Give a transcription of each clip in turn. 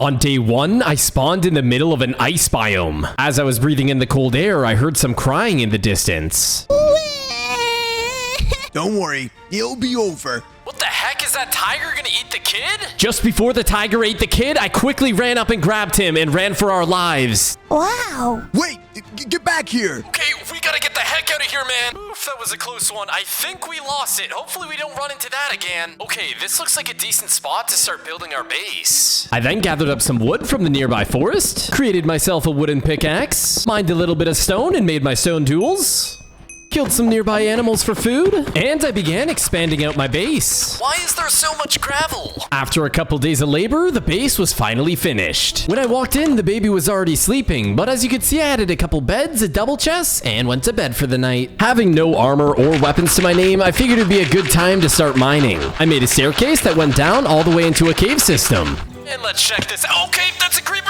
On day 1, I spawned in the middle of an ice biome. As I was breathing in the cold air, I heard some crying in the distance. Don't worry, it'll be over. What the heck, is that tiger gonna eat the kid? Just before the tiger ate the kid, I quickly ran up and grabbed him and ran for our lives. Wow. Wait, get back here. Okay, we gotta get the heck out of here, man. Oof, that was a close one. I think we lost it. Hopefully we don't run into that again. Okay, this looks like a decent spot to start building our base. I then gathered up some wood from the nearby forest, created myself a wooden pickaxe, mined a little bit of stone and made my stone tools. Killed some nearby animals for food, and I began expanding out my base. Why is there so much gravel? After a couple days of labor, the base was finally finished. When I walked in, the baby was already sleeping, but as you can see, I added a couple beds, a double chest, and went to bed for the night. Having no armor or weapons to my name, I figured it'd be a good time to start mining. I made a staircase that went down all the way into a cave system. And let's check this out. Okay, that's a creeper.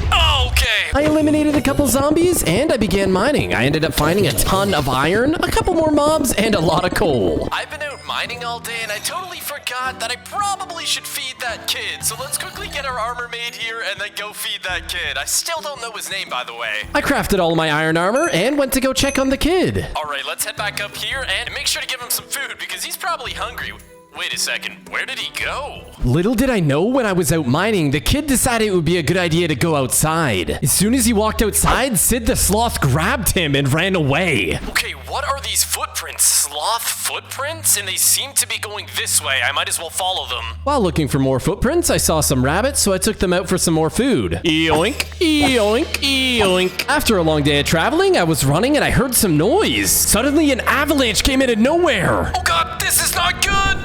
Okay. I eliminated a couple zombies and I began mining. I ended up finding a ton of iron, a couple more mobs, and a lot of coal. I've been out mining all day and I totally forgot that I probably should feed that kid. So let's quickly get our armor made here and then go feed that kid. I still don't know his name, by the way. I crafted all of my iron armor and went to go check on the kid. All right, let's head back up here and make sure to give him some food because he's probably hungry. Wait a second, where did he go? Little did I know when I was out mining, the kid decided it would be a good idea to go outside. As soon as he walked outside, Sid the Sloth grabbed him and ran away. Okay, what are these footprints? Sloth footprints? And they seem to be going this way. I might as well follow them. While looking for more footprints, I saw some rabbits, so I took them out for some more food. Eoink, eoink, eoink. After a long day of traveling, I was running and I heard some noise. Suddenly, an avalanche came out of nowhere. Oh god, this is not good!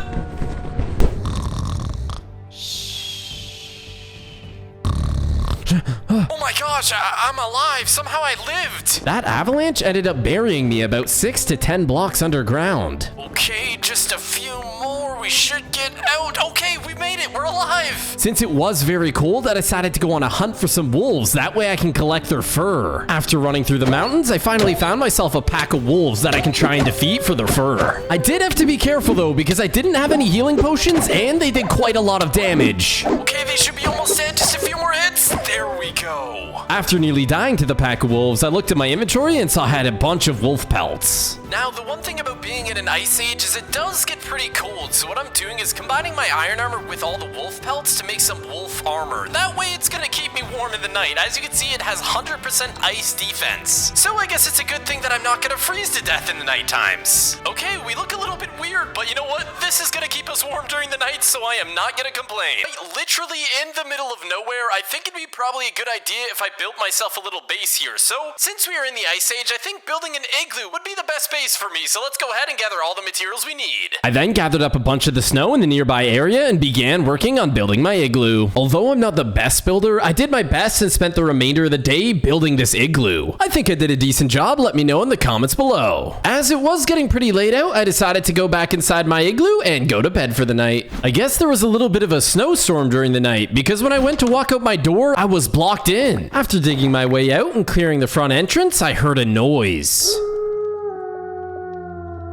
Oh my gosh, I'm alive. Somehow I lived. That avalanche ended up burying me about 6 to 10 blocks underground. Okay, just a few more. We should get out. Okay, we made it. We're alive. Since it was very cold, I decided to go on a hunt for some wolves. That way I can collect their fur. After running through the mountains, I finally found myself a pack of wolves that I can try and defeat for their fur. I did have to be careful though, because I didn't have any healing potions and they did quite a lot of damage. Okay, they should be almost dead. Just a few more hits. There we go. After nearly dying to the pack of wolves, I looked at my inventory and saw I had a bunch of wolf pelts. Now, the one thing about being in an ice age is it does get pretty cold, so what I'm doing is combining my iron armor with all the wolf pelts to make some wolf armor. That way it's gonna keep me warm in the night. As you can see, it has 100% ice defense. So I guess it's a good thing that I'm not gonna freeze to death in the night times. Okay, we look a little bit weird, but you know what? This is gonna keep us warm during the night, so I am not gonna complain. Literally in the middle of nowhere, I think it'd be probably a good idea if I built myself a little base here. So, since we are in the ice age, I think building an igloo would be the best base for me. So let's go ahead and gather all the materials we need. I then gathered up a bunch of the snow in the nearby area and began working on building my igloo. Although I'm not the best builder, I did my best and spent the remainder of the day building this igloo. I think I did a decent job. Let me know in the comments below. As it was getting pretty late out, I decided to go back inside my igloo and go to bed for the night. I guess there was a little bit of a snowstorm during the night because when I went to walk out my door, I was blocked in. After digging my way out and clearing the front entrance, I heard a noise.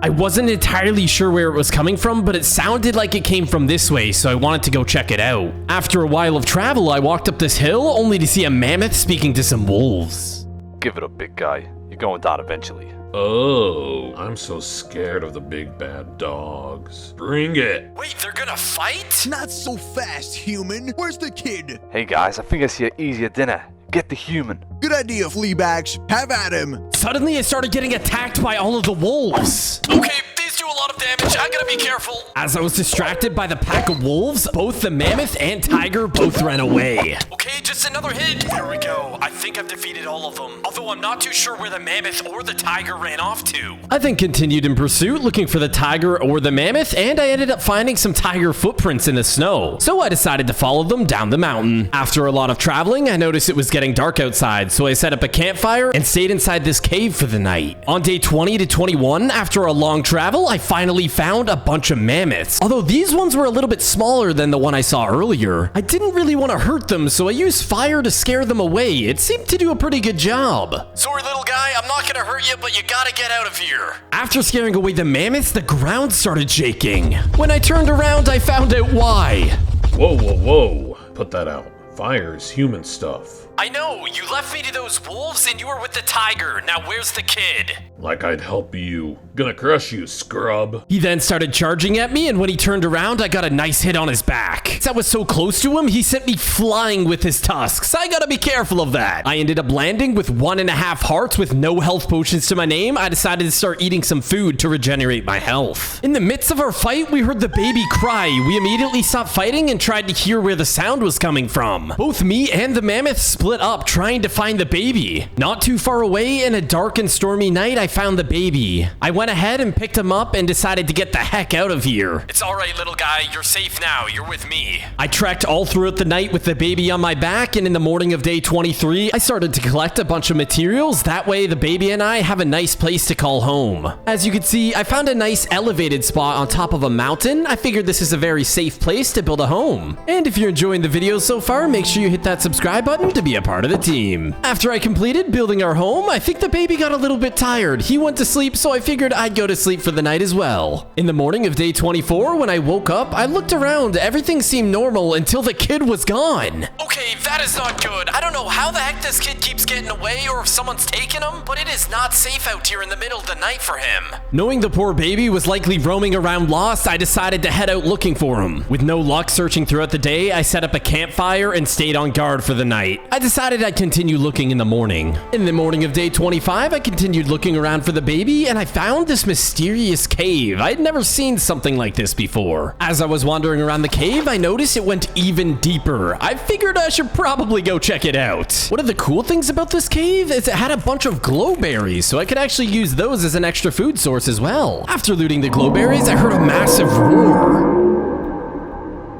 I wasn't entirely sure where it was coming from, but it sounded like it came from this way, so I wanted to go check it out. After a while of travel, I walked up this hill only to see a mammoth speaking to some wolves. Give it up, big guy. You're going down eventually. Oh, I'm so scared of the big bad dogs. Bring it. Wait, they're gonna fight? Not so fast, human. Where's the kid? Hey guys, I think I see an easier dinner. Get the human. Good idea, Fleabags. Have at him. Suddenly, I started getting attacked by all of the wolves. Okay, these do a lot of damage. I gotta be careful. As I was distracted by the pack of wolves, both the mammoth and tiger both ran away. Okay, just another hit. There we go. I think I've defeated all of them. Although I'm not too sure where the mammoth or the tiger ran off to. I then continued in pursuit looking for the tiger or the mammoth, and I ended up finding some tiger footprints in the snow. So I decided to follow them down the mountain. After a lot of traveling, I noticed it was getting dark outside, so I set up a campfire and stayed inside this cave for the night. On day 20 to 21, after a long travel, I finally found a bunch of mammoths. Although these ones were a little bit smaller than the one I saw earlier. I didn't really want to hurt them, so I used fire to scare them away. It seemed to do a pretty good job. Sorry, little guy, I'm not gonna hurt you, but you gotta get out of here. After scaring away the mammoths, the ground started shaking. When I turned around, I found out why. Whoa, whoa, whoa. Put that out. Fire's human stuff. I know, you left me to those wolves and you were with the tiger. Now where's the kid? Like I'd help you. Gonna crush you, scrub. He then started charging at me, and when he turned around, I got a nice hit on his back. As I was so close to him, he sent me flying with his tusks. I gotta be careful of that. I ended up landing with 1.5 hearts with no health potions to my name. I decided to start eating some food to regenerate my health. In the midst of our fight, we heard the baby cry. We immediately stopped fighting and tried to hear where the sound was coming from. Both me and the mammoth split up trying to find the baby. Not too far away, in a dark and stormy night, I found the baby. I went ahead and picked him up and decided to get the heck out of here. It's alright, little guy. You're safe now. You're with me. I trekked all throughout the night with the baby on my back, and in the morning of day 23, I started to collect a bunch of materials. That way, the baby and I have a nice place to call home. As you can see, I found a nice elevated spot on top of a mountain. I figured this is a very safe place to build a home. And if you're enjoying the video so far, make sure you hit that subscribe button to be a part of the team. After I completed building our home, I think the baby got a little bit tired. He went to sleep, so I figured I'd go to sleep for the night as well. In the morning of day 24, when I woke up, I looked around. Everything seemed normal until the kid was gone. Okay, that is not good. I don't know how the heck this kid keeps getting away or if someone's taking him, but it is not safe out here in the middle of the night for him. Knowing the poor baby was likely roaming around lost, I decided to head out looking for him. With no luck searching throughout the day, I set up a campfire and stayed on guard for the night. I decided I'd continue looking in the morning. In the morning of day 25, I continued looking around for the baby, and I found this mysterious cave. I'd never seen something like this before. As I was wandering around the cave, I noticed it went even deeper. I figured I should probably go check it out. One of the cool things about this cave is it had a bunch of glowberries, so I could actually use those as an extra food source as well. After looting the glowberries, I heard a massive roar.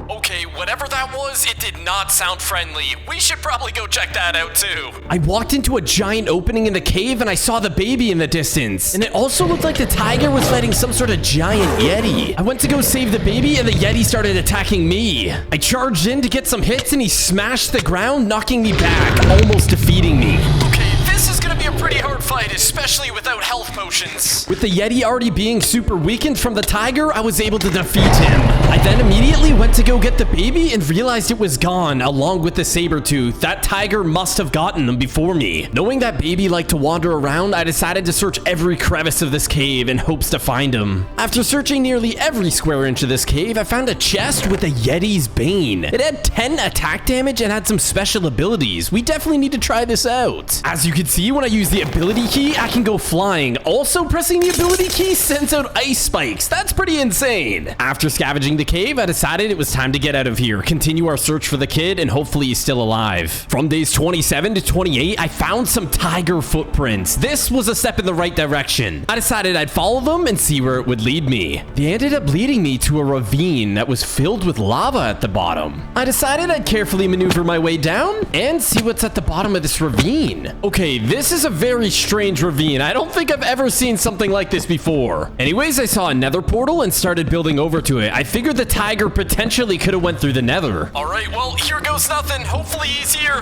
Okay, whatever that was, it did not sound friendly. We should probably go check that out too. I walked into a giant opening in the cave and I saw the baby in the distance. And it also looked like the tiger was fighting some sort of giant yeti. I went to go save the baby and the yeti started attacking me. I charged in to get some hits and he smashed the ground, knocking me back, almost defeating me. Okay, this is gonna be a pretty hard fight, especially without health potions. With the yeti already being super weakened from the tiger, I was able to defeat him. I then immediately went to go get the baby and realized it was gone, along with the saber tooth. That tiger must have gotten him before me. Knowing that baby liked to wander around, I decided to search every crevice of this cave in hopes to find him. After searching nearly every square inch of this cave, I found a chest with a yeti's bane. It had 10 attack damage and had some special abilities. We definitely need to try this out. As you can see, when I use the ability key, I can go flying. Also, pressing the ability key sends out ice spikes. That's pretty insane. After scavenging the cave, I decided it was time to get out of here, continue our search for the kid, and hopefully he's still alive. From days 27 to 28, I found some tiger footprints. This was a step in the right direction. I decided I'd follow them and see where it would lead me. They ended up leading me to a ravine that was filled with lava at the bottom. I decided I'd carefully maneuver my way down and see what's at the bottom of this ravine. Okay, this is a very strange ravine. I don't think I've ever seen something like this before. Anyways, I saw a nether portal and started building over to it. I figured the tiger potentially could have went through the nether. Alright, well, here goes nothing. Hopefully he's here.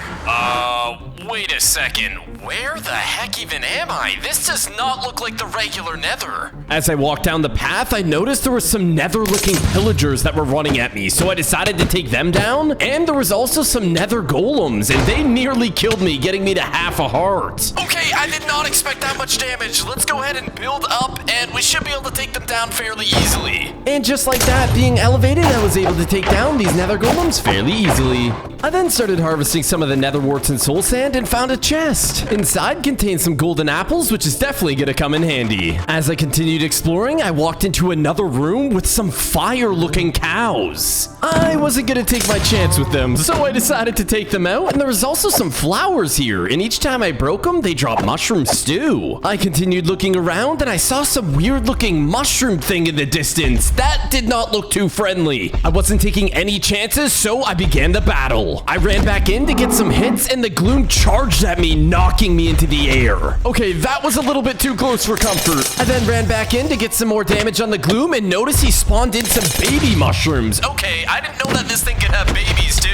Wait a second. Where the heck even am I? This does not look like the regular nether. As I walked down the path, I noticed there were some nether-looking pillagers that were running at me, so I decided to take them down. And there was also some nether golems, and they nearly killed me, getting me to half a heart. Okay, I did not expect that much damage. Let's go ahead and build up, and we should be able to take them down fairly easily. And just like that, being elevated, I was able to take down these nether golems fairly easily. I then started harvesting some of the nether warts and soul sand and found a chest. Inside contains some golden apples, which is definitely gonna come in handy. As I continued exploring, I walked into another room with some fire-looking cows. I wasn't gonna take my chance with them, so I decided to take them out, and there was also some flowers here, and each time I broke them, they dropped mushroom stew. I continued looking around, and I saw some weird-looking mushroom thing in the distance. That did not look too friendly. I wasn't taking any chances, so I began the battle. I ran back in to get some hits, and the gloom charged at me, knocking me into the air. Okay, that was a little bit too close for comfort. I then ran back in to get some more damage on the gloom, and noticed he spawned in some baby mushrooms. Okay, I didn't know that this thing could have babies too.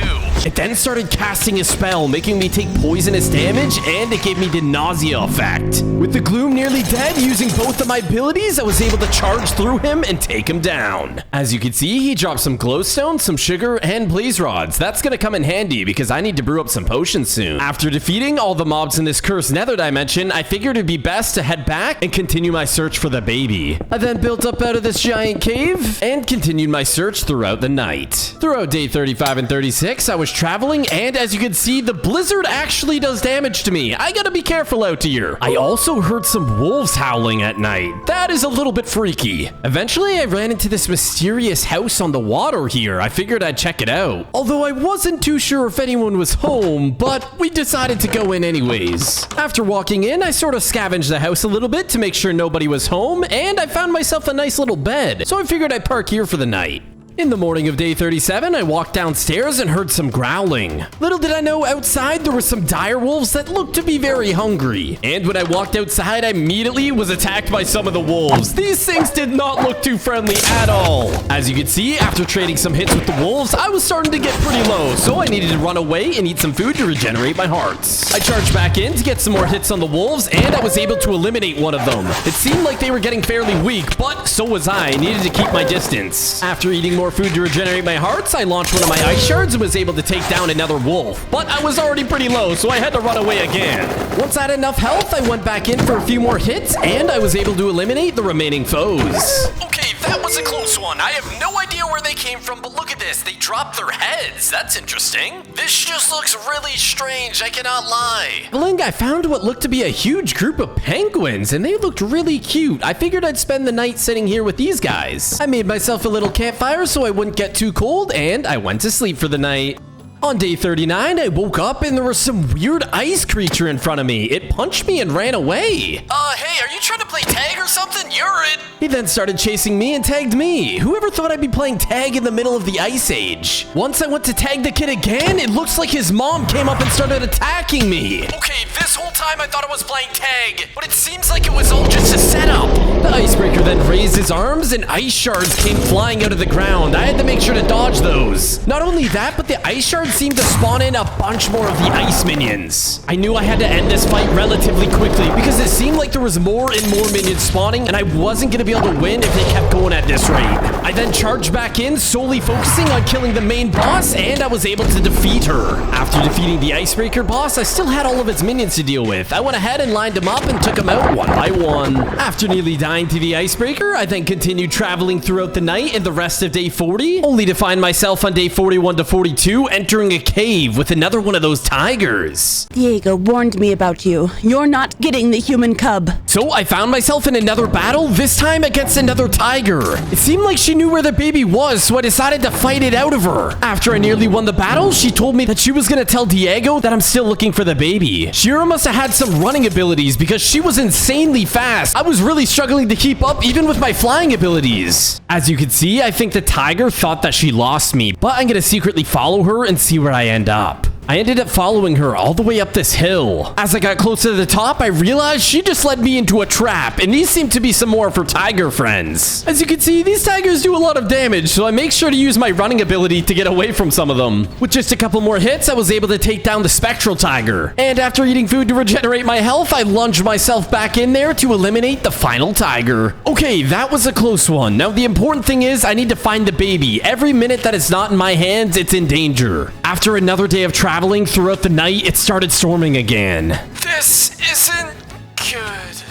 It then started casting a spell, making me take poisonous damage, and it gave me the nausea effect. With the gloom nearly dead, using both of my abilities, I was able to charge through him and take him down. As you can see, he dropped some glowstone, some sugar, and blaze rods. That's gonna come in handy because I need to brew up some potions soon. After defeating all the mobs in this cursed nether dimension, I figured it'd be best to head back and continue my search for the baby. I then built up out of this giant cave and continued my search throughout the night. Throughout day 35 and 36, I was traveling, and as you can see, the blizzard actually does damage to me. I gotta be careful out here. I also heard some wolves howling at night. That is a little bit freaky. Eventually, I ran into this mysterious house on the water here. I figured I'd check it out. Although I wasn't too sure if anyone was home, but we decided to go in anyways. After walking in, I sort of scavenged the house a little bit to make sure nobody was home, and I found myself a nice little bed. So I figured I'd park here for the night. In the morning of day 37, I walked downstairs and heard some growling. Little did I know, outside there were some dire wolves that looked to be very hungry. And when I walked outside, I immediately was attacked by some of the wolves. These things did not look too friendly at all. As you can see, after trading some hits with the wolves, I was starting to get pretty low, so I needed to run away and eat some food to regenerate my hearts. I charged back in to get some more hits on the wolves, and I was able to eliminate one of them. It seemed like they were getting fairly weak, but so was I. I needed to keep my distance. After eating more food to regenerate my hearts, I launched one of my ice shards and was able to take down another wolf. But I was already pretty low, so I had to run away again. Once I had enough health, I went back in for a few more hits, and I was able to eliminate the remaining foes. Okay, that was a close one. I have no idea where they came from, but look at this. They dropped their heads. That's interesting. This just looks really strange. I cannot lie. Traveling, I found what looked to be a huge group of penguins, and they looked really cute. I figured I'd spend the night sitting here with these guys. I made myself a little campfire so I wouldn't get too cold, and I went to sleep for the night. On day 39, I woke up and there was some weird ice creature in front of me. It punched me and ran away. Hey, are you trying to play tag or something? You're it. He then started chasing me and tagged me. Whoever thought I'd be playing tag in the middle of the ice age? Once I went to tag the kid again, it looks like his mom came up and started attacking me. Okay, this whole time I thought I was playing tag, but it seems like it was all just a setup. The icebreaker then raised his arms and ice shards came flying out of the ground. I had to make sure to dodge those. Not only that, but the ice shards seemed to spawn in a bunch more of the ice minions. I knew I had to end this fight relatively quickly because it seemed like there was more and more minions spawning, and I wasn't going to be able to win if they kept going at this rate. I then charged back in, solely focusing on killing the main boss, and I was able to defeat her. After defeating the icebreaker boss, I still had all of its minions to deal with. I went ahead and lined them up and took them out one by one. After nearly dying to the icebreaker, I then continued traveling throughout the night and the rest of day 40, only to find myself on day 41 to 42 entering a cave with another one of those tigers. Diego warned me about you. You're not getting the human cub. So I found myself in another battle, this time against another tiger. It seemed like she knew where the baby was, so I decided to fight it out of her. After I nearly won the battle, she told me that she was gonna tell Diego that I'm still looking for the baby. Shira must have had some running abilities because she was insanely fast. I was really struggling to keep up even with my flying abilities. As you can see, I think the tiger thought that she lost me, but I'm gonna secretly follow her and see where I end up. I ended up following her all the way up this hill. As I got closer to the top, I realized she just led me into a trap, and these seem to be some more of her tiger friends. As you can see, these tigers do a lot of damage, so I make sure to use my running ability to get away from some of them. With just a couple more hits, I was able to take down the spectral tiger. And after eating food to regenerate my health, I lunged myself back in there to eliminate the final tiger. Okay, that was a close one. Now, the important thing is I need to find the baby. Every minute that it's not in my hands, it's in danger. After another day of traveling throughout the night, it started storming again. This isn't good.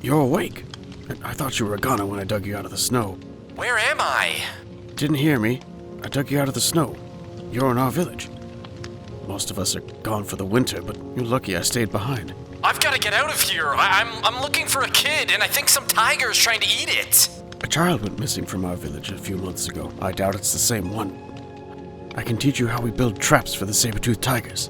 You're awake. I thought you were a goner when I dug you out of the snow. Where am I? Didn't hear me? I dug you out of the snow. You're in our village. Most of us are gone for the winter, but you're lucky I stayed behind. I've got to get out of here. I'm looking for a kid, and I think some tiger's trying to eat it. A child went missing from our village a few months ago. I doubt it's the same one. I can teach you how we build traps for the saber-toothed tigers.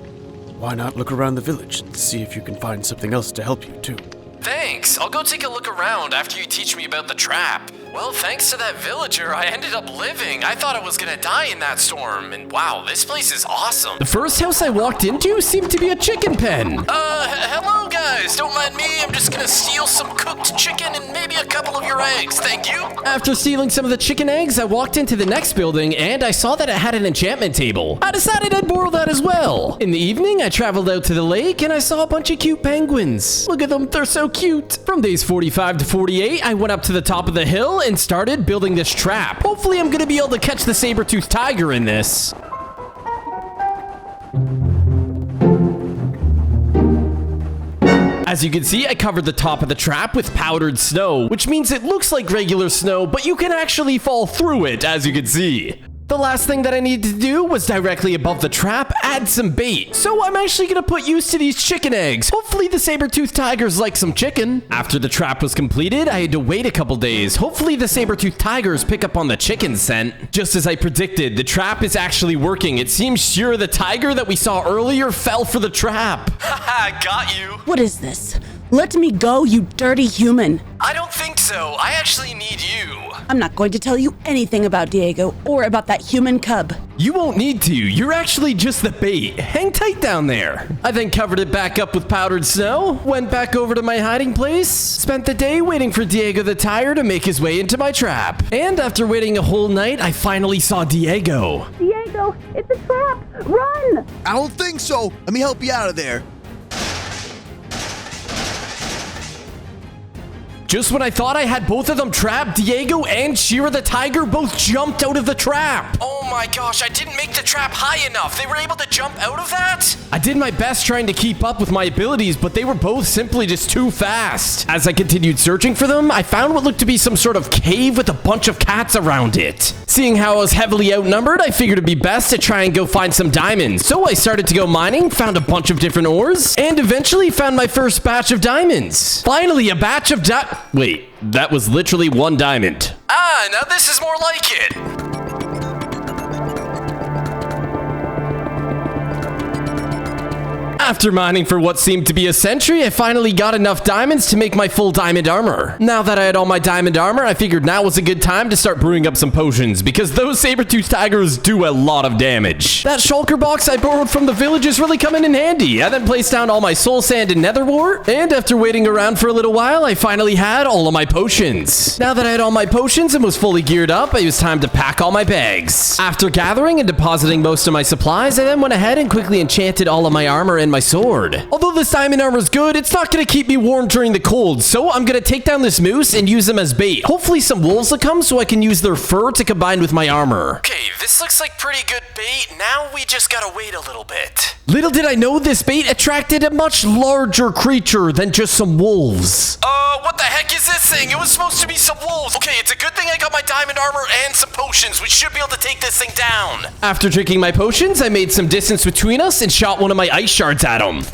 Why not look around the village and see if you can find something else to help you, too? Thanks. I'll go take a look around after you teach me about the trap. Well, thanks to that villager, I ended up living. I thought I was gonna die in that storm, and wow, this place is awesome. The first house I walked into seemed to be a chicken pen. Hello guys, don't mind me. I'm just gonna steal some cooked chicken and maybe a couple of your eggs, thank you. After stealing some of the chicken eggs, I walked into the next building and I saw that it had an enchantment table. I decided I'd borrow that as well. In the evening, I traveled out to the lake and I saw a bunch of cute penguins. Look at them, they're so cute. From days 45 to 48, I went up to the top of the hill and started building this trap. Hopefully I'm gonna be able to catch the saber-toothed tiger in this. As you can see, I covered the top of the trap with powdered snow, which means it looks like regular snow, but you can actually fall through it, as you can see. The last thing that I needed to do was directly above the trap, add some bait. So I'm actually gonna put use to these chicken eggs. Hopefully the saber-toothed tigers like some chicken. After the trap was completed, I had to wait a couple days. Hopefully the saber-toothed tigers pick up on the chicken scent. Just as I predicted, the trap is actually working. It seems sure the tiger that we saw earlier fell for the trap. Haha, got you. What is this? Let me go, you dirty human. I don't think so. I actually need you. I'm not going to tell you anything about Diego or about that human cub. You won't need to. You're actually just the bait. Hang tight down there. I then covered it back up with powdered snow, went back over to my hiding place, spent the day waiting for Diego the Tiger to make his way into my trap. And after waiting a whole night, I finally saw Diego. Diego, it's a trap! Run! I don't think so. Let me help you out of there. Just when I thought I had both of them trapped, Diego and Shira the Tiger both jumped out of the trap. Oh my gosh, I didn't make the trap high enough. They were able to jump out of that? I did my best trying to keep up with my abilities, but they were both simply just too fast. As I continued searching for them, I found what looked to be some sort of cave with a bunch of cats around it. Seeing how I was heavily outnumbered, I figured it'd be best to try and go find some diamonds. So I started to go mining, found a bunch of different ores, and eventually found my first batch of diamonds. Finally, a batch of Wait, that was literally one diamond. Ah, now this is more like it. After mining for what seemed to be a century, I finally got enough diamonds to make my full diamond armor. Now that I had all my diamond armor, I figured now was a good time to start brewing up some potions, because those saber-toothed tigers do a lot of damage. That shulker box I borrowed from the village is really coming in handy. I then placed down all my soul sand and nether wart, and after waiting around for a little while, I finally had all of my potions. Now that I had all my potions and was fully geared up, it was time to pack all my bags. After gathering and depositing most of my supplies, I then went ahead and quickly enchanted all of my armor and my sword. Although this diamond armor is good, it's not going to keep me warm during the cold, so I'm going to take down this moose and use them as bait. Hopefully some wolves will come so I can use their fur to combine with my armor. Okay, this looks like pretty good bait. Now we just gotta wait a little bit. Little did I know this bait attracted a much larger creature than just some wolves. What the heck is this thing? It was supposed to be some wolves. Okay, it's a good thing I got my diamond armor and some potions. We should be able to take this thing down. After drinking my potions, I made some distance between us and shot one of my ice shards at him.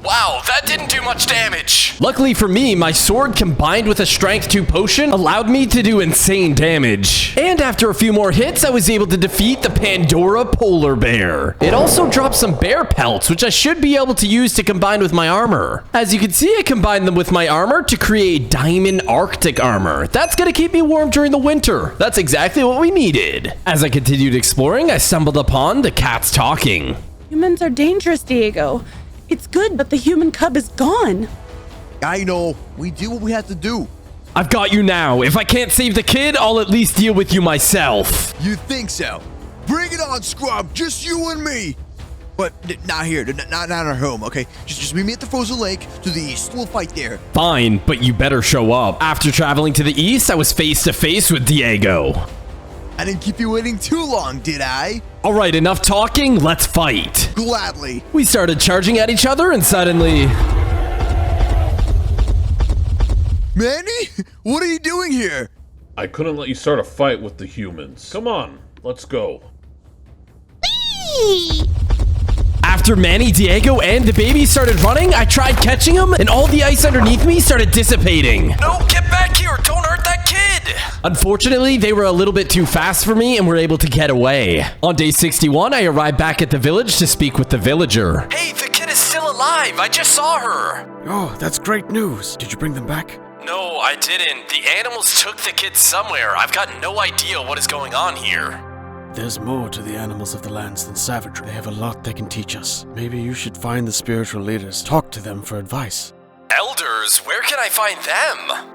Wow, that didn't do much damage. Luckily for me, my sword combined with a strength 2 potion allowed me to do insane damage. And after a few more hits, I was able to defeat the Pandora polar bear. It also dropped some bear pelts, which I should be able to use to combine with my armor. As you can see, I combined them with my armor to create diamond Arctic armor. That's gonna keep me warm during the winter. That's exactly what we needed. As I continued exploring, I stumbled upon the cats talking. Humans are dangerous, Diego. It's good, but the human cub is gone. I know. We do what we have to do. I've got you now. If I can't save the kid, I'll at least deal with you myself. You think so? Bring it on, scrub. Just you and me. But not here. Not our home, okay? Just meet me at the frozen lake to the east. We'll fight there. Fine, but you better show up. After traveling to the east, I was face to face with Diego. I didn't keep you waiting too long, did I? All right, enough talking. Let's fight. Gladly. We started charging at each other and suddenly... Manny? What are you doing here? I couldn't let you start a fight with the humans. Come on, let's go. After Manny, Diego, and the baby started running, I tried catching them, and all the ice underneath me started dissipating. No, get back here. Don't hurt that kid. Unfortunately, they were a little bit too fast for me and were able to get away. On day 61, I arrived back at the village to speak with the villager. Hey, the kid is still alive. I just saw her. Oh, that's great news. Did you bring them back? No, I didn't. The animals took the kid somewhere. I've got no idea what is going on here. There's more to the animals of the lands than savagery. They have a lot they can teach us. Maybe you should find the spiritual leaders. Talk to them for advice. Elders? Where can I find them?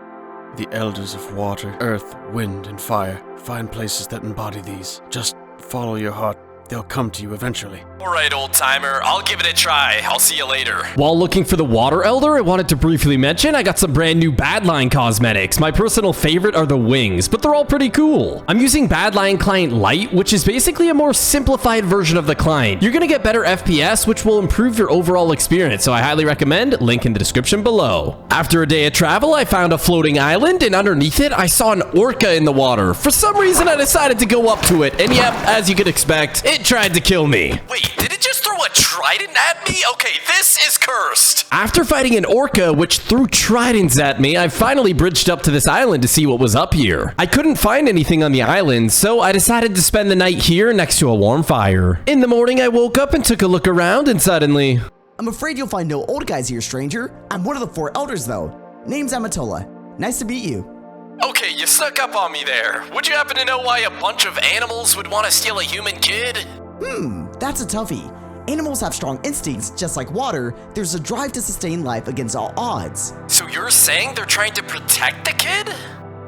The elders of water, earth, wind, and fire. Find places that embody these. Just follow your heart. They'll come to you eventually. Alright, old timer, I'll give it a try. I'll see you later. While looking for the water elder, I wanted to briefly mention I got some brand new Badline cosmetics. My personal favorite are the wings, but they're all pretty cool. I'm using Badline Client Lite, which is basically a more simplified version of the client. You're gonna get better FPS, which will improve your overall experience, so I highly recommend, link in the description below. After a day of travel, I found a floating island, and underneath it, I saw an orca in the water. For some reason, I decided to go up to it, and yep, as you could expect, it tried to kill me. Wait, did it just throw a trident at me? Okay, this is cursed. After fighting an orca which threw tridents at me, I finally bridged up to this island to see what was up here. I couldn't find anything on the island, so I decided to spend the night here next to a warm fire. In the morning, I woke up and took a look around, and suddenly... I'm afraid you'll find no old guys here, stranger. I'm one of the 4 elders, though. Name's Amatola. Nice to meet you. Okay, you snuck up on me there. Would you happen to know why a bunch of animals would want to steal a human kid? That's a toughie. Animals have strong instincts, just like water. There's a drive to sustain life against all odds. So you're saying they're trying to protect the kid?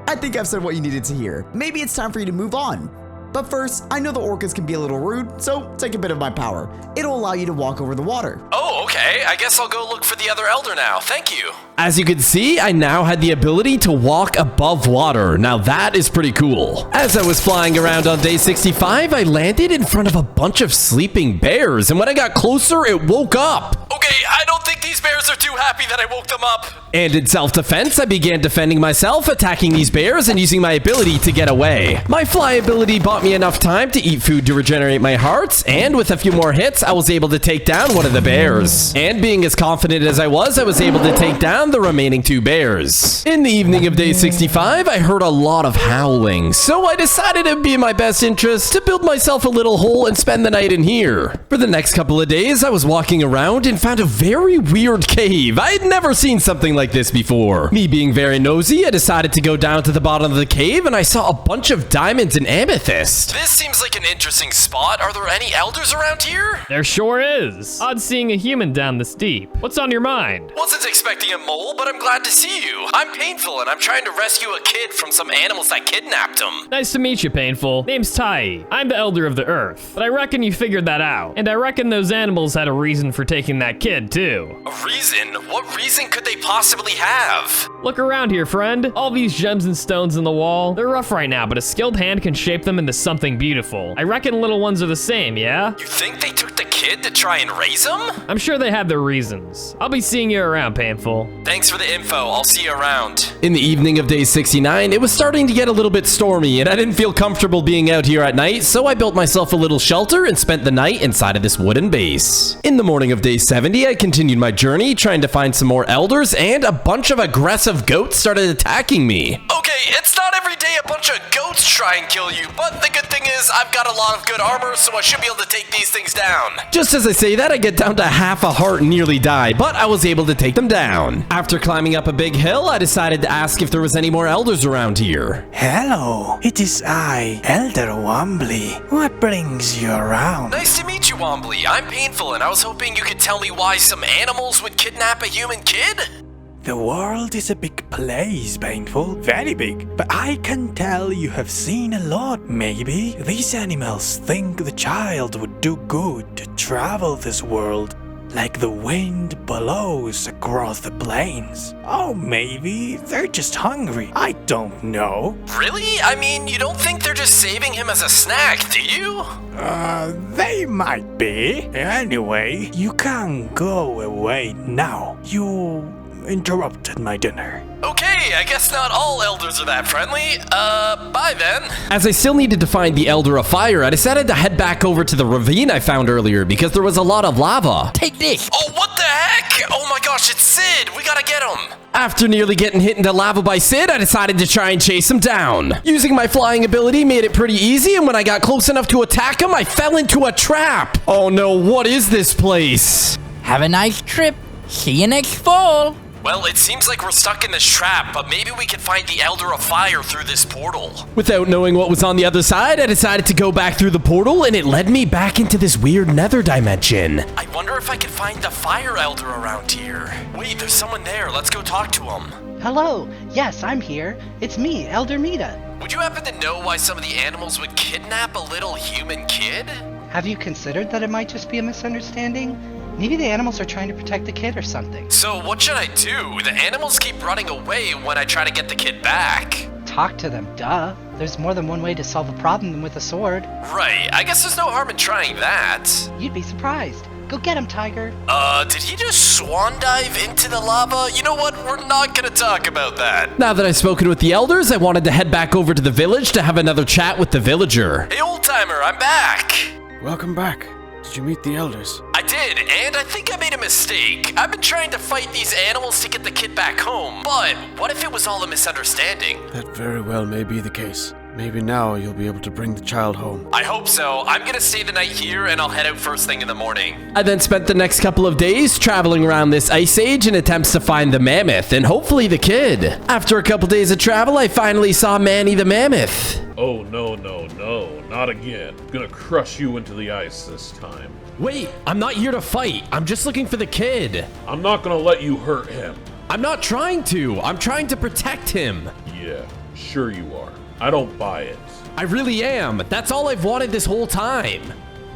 I think I've said what you needed to hear. Maybe it's time for you to move on. But first, I know the orcas can be a little rude, so take a bit of my power. It'll allow you to walk over the water. Oh, okay. I guess I'll go look for the other elder now. Thank you. As you can see, I now had the ability to walk above water. Now that is pretty cool. As I was flying around on day 65, I landed in front of a bunch of sleeping bears, and when I got closer, it woke up. Okay, I don't think these bears are too happy that I woke them up. And in self-defense, I began defending myself, attacking these bears, and using my ability to get away. My fly ability bought me enough time to eat food to regenerate my hearts, and with a few more hits, I was able to take down one of the bears. And being as confident as I was able to take down the remaining 2 bears. In the evening of day 65, I heard a lot of howling, so I decided it would be in my best interest to build myself a little hole and spend the night in here. For the next couple of days, I was walking around and found a very weird cave. I had never seen something like this before. Me being very nosy, I decided to go down to the bottom of the cave, and I saw a bunch of diamonds and amethyst. This seems like an interesting spot. Are there any elders around here? There sure is. Odd seeing a human down this deep. What's on your mind? Wasn't expecting a mole, but I'm glad to see you. I'm Painful, and I'm trying to rescue a kid from some animals that kidnapped him. Nice to meet you, Painful. Name's Tai. I'm the Elder of the Earth, but I reckon you figured that out. And I reckon those animals had a reason for taking that kid, too. A reason? What reason could they possibly have? Look around here, friend. All these gems and stones in the wall, they're rough right now, but a skilled hand can shape them into something beautiful. I reckon little ones are the same, yeah? You think they took the kid to try and raise him? I'm sure they had their reasons. I'll be seeing you around, Painful. Thanks for the info. I'll see you around. In the evening of day 69, it was starting to get a little bit stormy, and I didn't feel comfortable being out here at night, so I built myself a little shelter and spent the night inside of this wooden base. In the morning of day 70, I continued my journey, trying to find some more elders, and a bunch of aggressive goats started attacking me. Okay, it's not every day a bunch of goats try and kill you, but the good thing is I've got a lot of good armor, so I should be able to take these things down. Just as I say that, I get down to half a heart and nearly die, but I was able to take them down. After climbing up a big hill, I decided to ask if there was any more elders around here. Hello, it is I, Elder Wombly. What brings you around? Nice to meet you, Wombly. I'm Painful, and I was hoping you could tell me why some animals would kidnap a human kid? The world is a big place, Painful. Very big. But I can tell you have seen a lot, maybe. These animals think the child would do good to travel this world. Like the wind blows across the plains. Oh, maybe they're just hungry. I don't know. Really? I mean, you don't think they're just saving him as a snack, do you? They might be. Anyway, you can't go away now. You interrupted my dinner. Okay, I guess not all elders are that friendly. Bye then. As I still needed to find the Elder of Fire, I decided to head back over to the ravine I found earlier because there was a lot of lava. Take this. Oh, what the heck? Oh my gosh, it's Sid. We gotta get him. After nearly getting hit into lava by Sid, I decided to try and chase him down. Using my flying ability made it pretty easy, and when I got close enough to attack him, I fell into a trap. Oh no, what is this place? Have a nice trip. See you next fall. Well, it seems like we're stuck in this trap, but maybe we can find the Elder of Fire through this portal. Without knowing what was on the other side, I decided to go back through the portal, and it led me back into this weird nether dimension. I wonder if I can find the Fire Elder around here. Wait, there's someone there. Let's go talk to him. Hello. Yes, I'm here. It's me, Elder Mita. Would you happen to know why some of the animals would kidnap a little human kid? Have you considered that it might just be a misunderstanding? Maybe the animals are trying to protect the kid or something. So what should I do? The animals keep running away when I try to get the kid back. Talk to them, duh. There's more than one way to solve a problem than with a sword. Right, I guess there's no harm in trying that. You'd be surprised. Go get him, Tiger. Did he just swan dive into the lava? You know what? We're not gonna talk about that. Now that I've spoken with the elders, I wanted to head back over to the village to have another chat with the villager. Hey, old timer, I'm back. Welcome back. Did you meet the elders? I did, and I think I made a mistake. I've been trying to fight these animals to get the kid back home, but what if it was all a misunderstanding? That very well may be the case. Maybe now you'll be able to bring the child home. I hope so. I'm gonna stay the night here, and I'll head out first thing in the morning. I then spent the next couple of days traveling around this ice age in attempts to find the mammoth and hopefully the kid. After a couple days of travel, I finally saw Manny the mammoth. Oh, no, not again. Gonna crush you into the ice this time. Wait, I'm not here to fight. I'm just looking for the kid. I'm not gonna let you hurt him. I'm not trying to. I'm trying to protect him. Yeah, sure you are. I don't buy it. I really am. That's all I've wanted this whole time.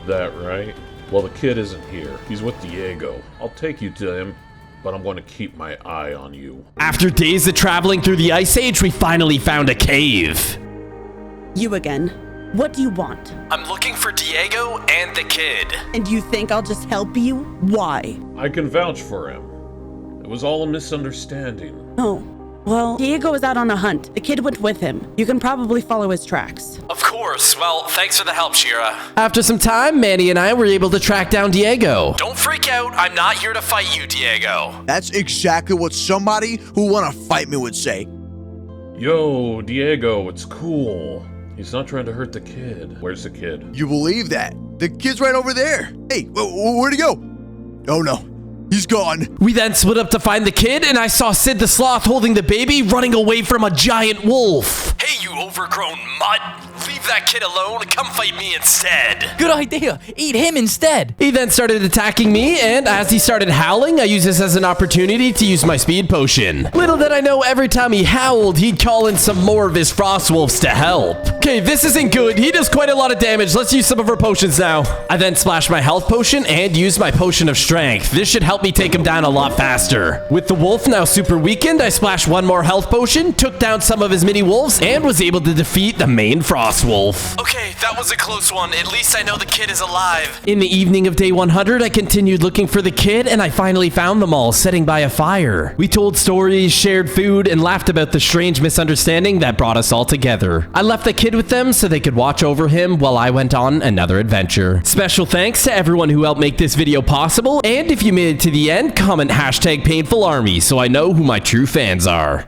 That right? Well, the kid isn't here. He's with Diego. I'll take you to him, but I'm going to keep my eye on you. After days of traveling through the ice age, we finally found a cave. You again. What do you want? I'm looking for Diego and the kid. And you think I'll just help you? Why? I can vouch for him. It was all a misunderstanding. Oh. Well, Diego was out on a hunt. The kid went with him. You can probably follow his tracks. Of course. Well, thanks for the help, Shira. After some time, Manny and I were able to track down Diego. Don't freak out. I'm not here to fight you, Diego. That's exactly what somebody who wanna fight me would say. Yo, Diego, it's cool. He's not trying to hurt the kid. Where's the kid? You believe that? The kid's right over there. Hey, where'd he go? Oh no, he's gone. We then split up to find the kid, and I saw Sid the Sloth holding the baby running away from a giant wolf. Hey, you overgrown mutt. Leave that kid alone and come fight me instead. Good idea. Eat him instead. He then started attacking me, and as he started howling, I used this as an opportunity to use my speed potion. Little did I know, every time he howled, he'd call in some more of his frost wolves to help. Okay, this isn't good. He does quite a lot of damage. Let's use some of our potions now. I then splashed my health potion and used my potion of strength. This should help me take him down a lot faster. With the wolf now super weakened, I splashed one more health potion, took down some of his mini wolves, and was able to defeat the main frost wolf. Okay, that was a close one. At least I know the kid is alive. In the evening of day 100, I continued looking for the kid, and I finally found them all sitting by a fire. We told stories, shared food, and laughed about the strange misunderstanding that brought us all together. I left the kid with them so they could watch over him while I went on another adventure. Special thanks to everyone who helped make this video possible, and if you made it to the end, comment #PainfulArmy so I know who my true fans are.